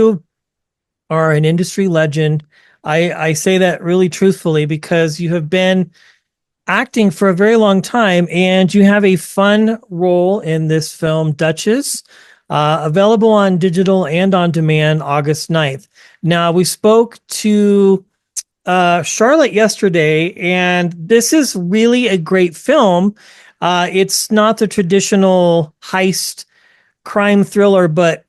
you are an industry legend. I say that really truthfully because you have been acting for a very long time and you have a fun role in this film, Duchess, available on digital and on demand August 9th. Now, we spoke to Charlotte yesterday, and this is really a great film. It's not the traditional heist crime thriller, but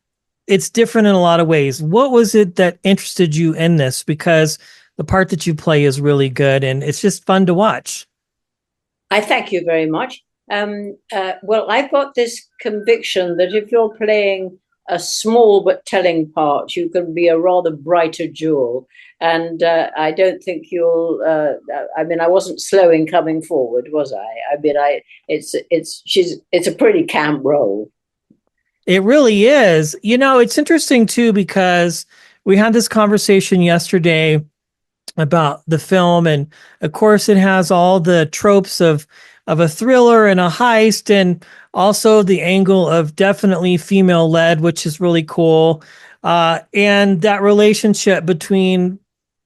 it's different in a lot of ways. What was it that interested you in this? Because the part that you play is really good and it's just fun to watch. I thank you very much. Well, I've got this conviction that if you're playing a small but telling part, you can be a rather brighter jewel. And I don't think you'll. I mean, I wasn't slow in coming forward, was I? I mean, it's a pretty camp role. It really is. You know, it's interesting too, because we had this conversation yesterday about the film, and of course it has all the tropes of a thriller and a heist, and also the angle of definitely female led, which is really cool. And that relationship between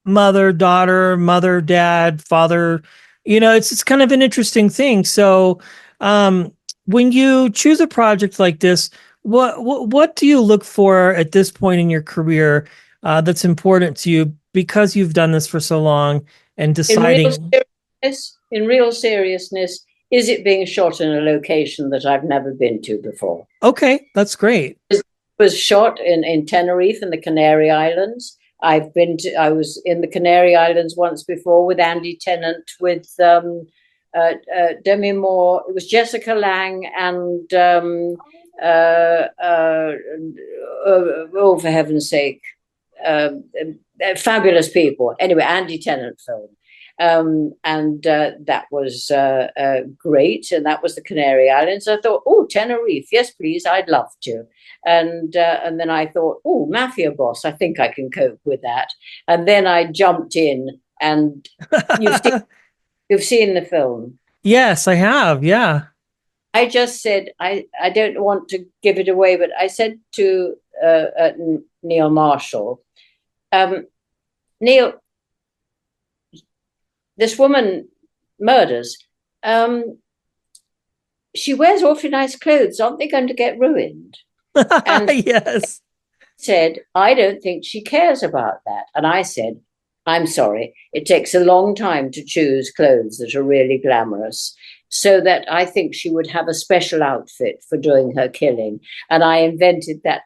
mother daughter, mother dad, father, it's kind of an interesting thing. So when you choose a project like this, what do you look for at this point in your career that's important to you, because you've done this for so long, and deciding? In real seriousness, is it being shot in a location that I've never been to before? Okay, that's great. It was shot in Tenerife in the Canary Islands. I was in the Canary Islands once before with Andy Tennant, with Demi Moore. It was Jessica Lange and oh, for heaven's sake, fabulous people. Anyway, Andy Tennant film. And that was great. And that was the Canary Islands. I thought, oh, Tenerife, yes, please, I'd love to. And then I thought, oh, Mafia Boss, I think I can cope with that. And then I jumped in, and you've seen the film. Yes, I have. Yeah. I just said, I don't want to give it away, but I said to Neil Marshall, Neil, this woman murders. She wears awfully nice clothes. Aren't they going to get ruined? And yes. said, I don't think she cares about that. And I said, I'm sorry, it takes a long time to choose clothes that are really glamorous. So that I think she would have a special outfit for doing her killing. And I invented that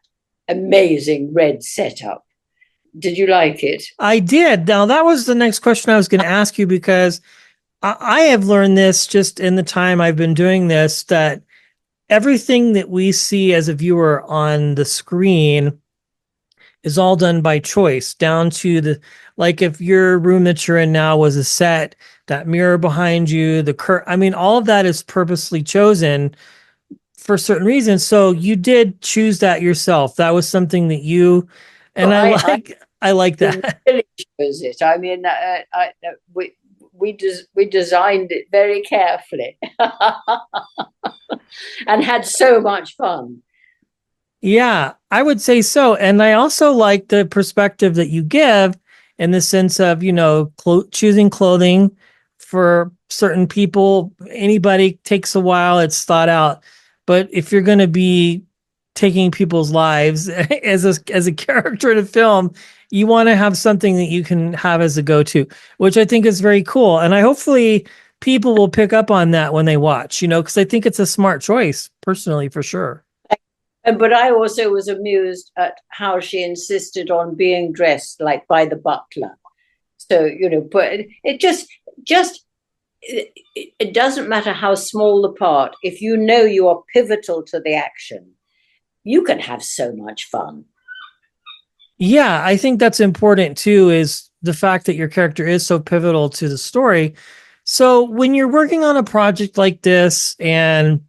amazing red setup. Did you like it? I did. Now, that was the next question I was going to ask you, because I have learned this just in the time I've been doing this, that everything that we see as a viewer on the screen is all done by choice, down to like if your room that you're in now was a set, that mirror behind you, I mean, all of that is purposely chosen for certain reasons. So you did choose that yourself. That was something that you, and well, I like that. Really chose it. I mean, we designed it very carefully and had so much fun. Yeah, I would say so. And I also like the perspective that you give, in the sense of, choosing clothing for certain people. Anybody takes a while, it's thought out. But if you're going to be taking people's lives as a character in a film, you want to have something that you can have as a go-to, which I think is very cool. And hopefully people will pick up on that when they watch, because I think it's a smart choice, personally, for sure. But I also was amused at how she insisted on being dressed like by the butler. So, but it doesn't matter how small the part. If you are pivotal to the action, you can have so much fun. Yeah, I think that's important too, is the fact that your character is so pivotal to the story. So when you're working on a project like this and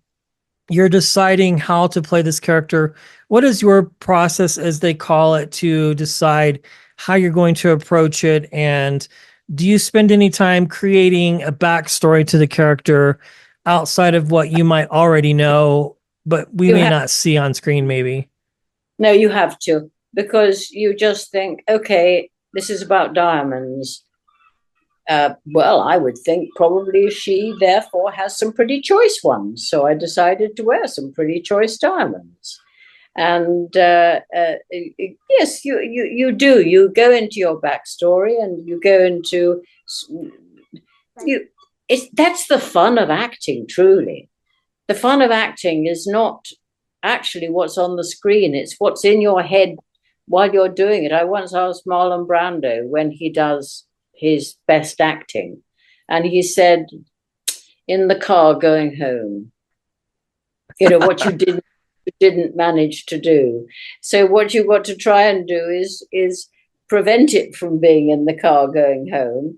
you're deciding how to play this character, what is your process, as they call it, to decide how you're going to approach it? And do you spend any time creating a backstory to the character outside of what you might already know, but we may not see on screen maybe? No, you have to. because you just think, okay, this is about diamonds. Well, I would think probably she therefore has some pretty choice ones. So I decided to wear some pretty choice diamonds. And yes, you do. You go into your backstory and you go into you. That's the fun of acting. Truly, the fun of acting is not actually what's on the screen. It's what's in your head while you're doing it. I once asked Marlon Brando when he does his best acting, and he said, "In the car going home, what you didn't manage to do. So what you've got to try and do is prevent it from being in the car going home.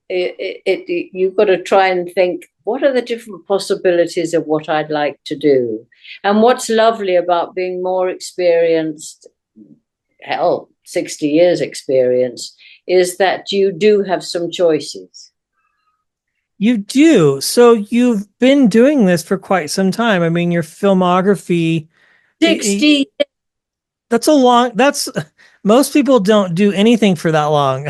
You've got to try and think, what are the different possibilities of what I'd like to do? And what's lovely about being more experienced, 60 years experience, is that you do have some choices. You do. So you've been doing this for quite some time. I mean, your filmography, 60. that's most people don't do anything for that long,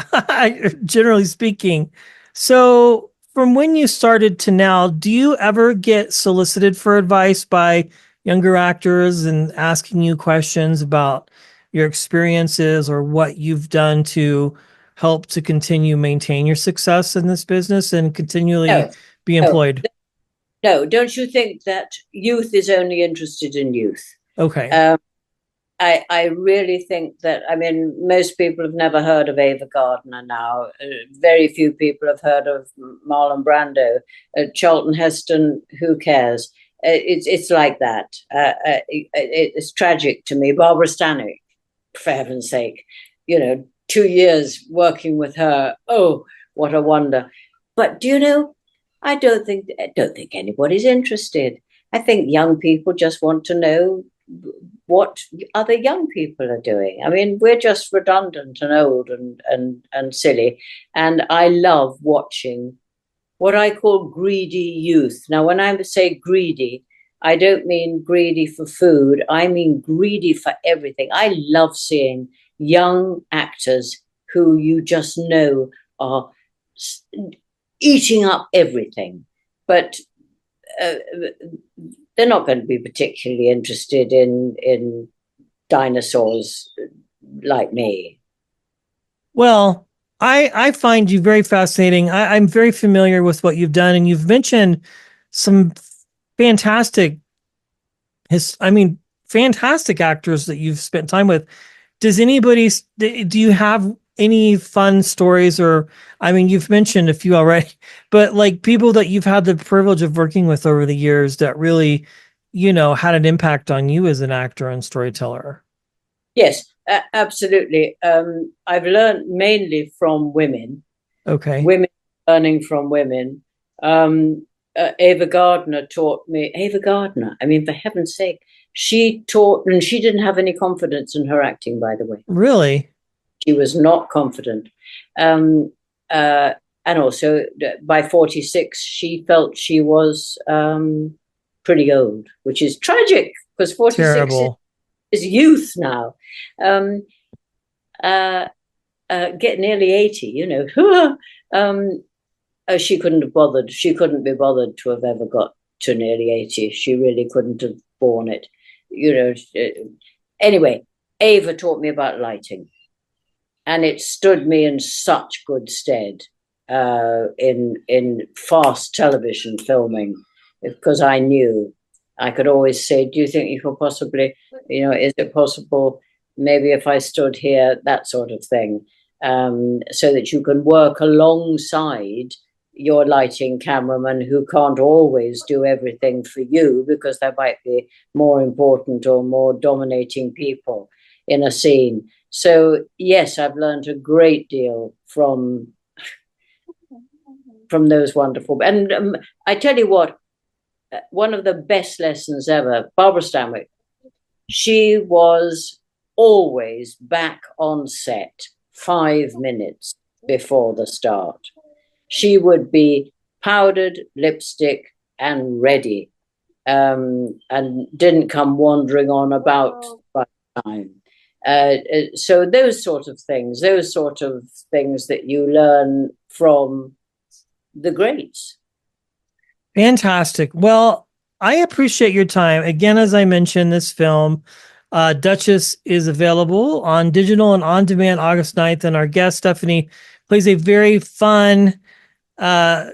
generally speaking. So from when you started to now, do you ever get solicited for advice by younger actors and asking you questions about your experiences or what you've done to help to continue maintain your success in this business and continually No, be no, employed? no. Don't you think that youth is only interested in youth? Okay. Um, I really think that, I mean, most people have never heard of Ava Gardner now. Very few people have heard of Marlon Brando. Charlton Heston, who cares? It's like that. It's tragic to me. Barbara Stanwyck, for heaven's sake, 2 years working with her. Oh, what a wonder. But do you know, I don't think anybody's interested. I think young people just want to know what other young people are doing. I mean, we're just redundant and old and silly. And I love watching what I call greedy youth. Now, when I say greedy, I don't mean greedy for food. I mean greedy for everything. I love seeing young actors who you just know are eating up everything. But uh, they're not going to be particularly interested in dinosaurs like me. Well, I find you very fascinating. I'm very familiar with what you've done, and you've mentioned some fantastic I mean, fantastic actors that you've spent time with. Does anybody, do you have any fun stories or, I mean, you've mentioned a few already, but like people that you've had the privilege of working with over the years that really, had an impact on you as an actor and storyteller? Yes, absolutely. I've learned mainly from women, Okay. women learning from women. Ava Gardner taught me. Ava Gardner, I mean, for heaven's sake, she taught, and she didn't have any confidence in her acting, by the way. Really? She was not confident. Um, and also, by 46, she felt she was pretty old, which is tragic because 46 Terrible. is youth now. Um, get nearly 80, she couldn't have bothered. She couldn't be bothered to have ever got to nearly 80. She really couldn't have borne it. Anyway, Ava taught me about lighting, and it stood me in such good stead in fast television filming, because I knew I could always say, do you think you could possibly, is it possible maybe if I stood here, that sort of thing, so that you can work alongside your lighting cameraman who can't always do everything for you because there might be more important or more dominating people in a scene. So yes, I've learned a great deal from those wonderful. And I tell you what, one of the best lessons ever, Barbara Stanwyck, she was always back on set 5 minutes before the start. She would be powdered, lipstick, and ready, and didn't come wandering on about by time. So those sort of things that you learn from the greats. Fantastic. Well, I appreciate your time. Again, as I mentioned, this film, Duchess, is available on digital and on demand August 9th. And our guest, Stephanie, plays a very fun,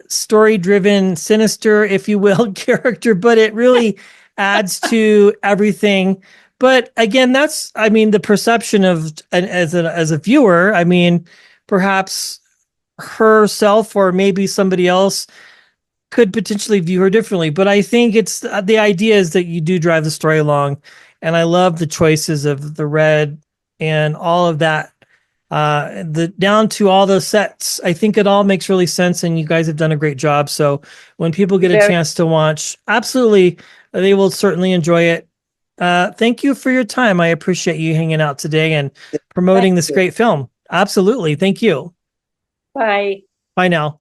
story driven, sinister, if you will, character, but it really adds to everything. But again, that's, I mean, the perception of as a viewer, I mean, perhaps herself or maybe somebody else could potentially view her differently. But I think it's the idea is that you do drive the story along. And I love the choices of the red and all of that. The down to all the sets. I think it all makes really sense, and you guys have done a great job. So when people get a chance to watch, absolutely, they will certainly enjoy it. Thank you for your time. I appreciate you hanging out today and promoting this great film. Absolutely. Thank you. Bye. Bye now.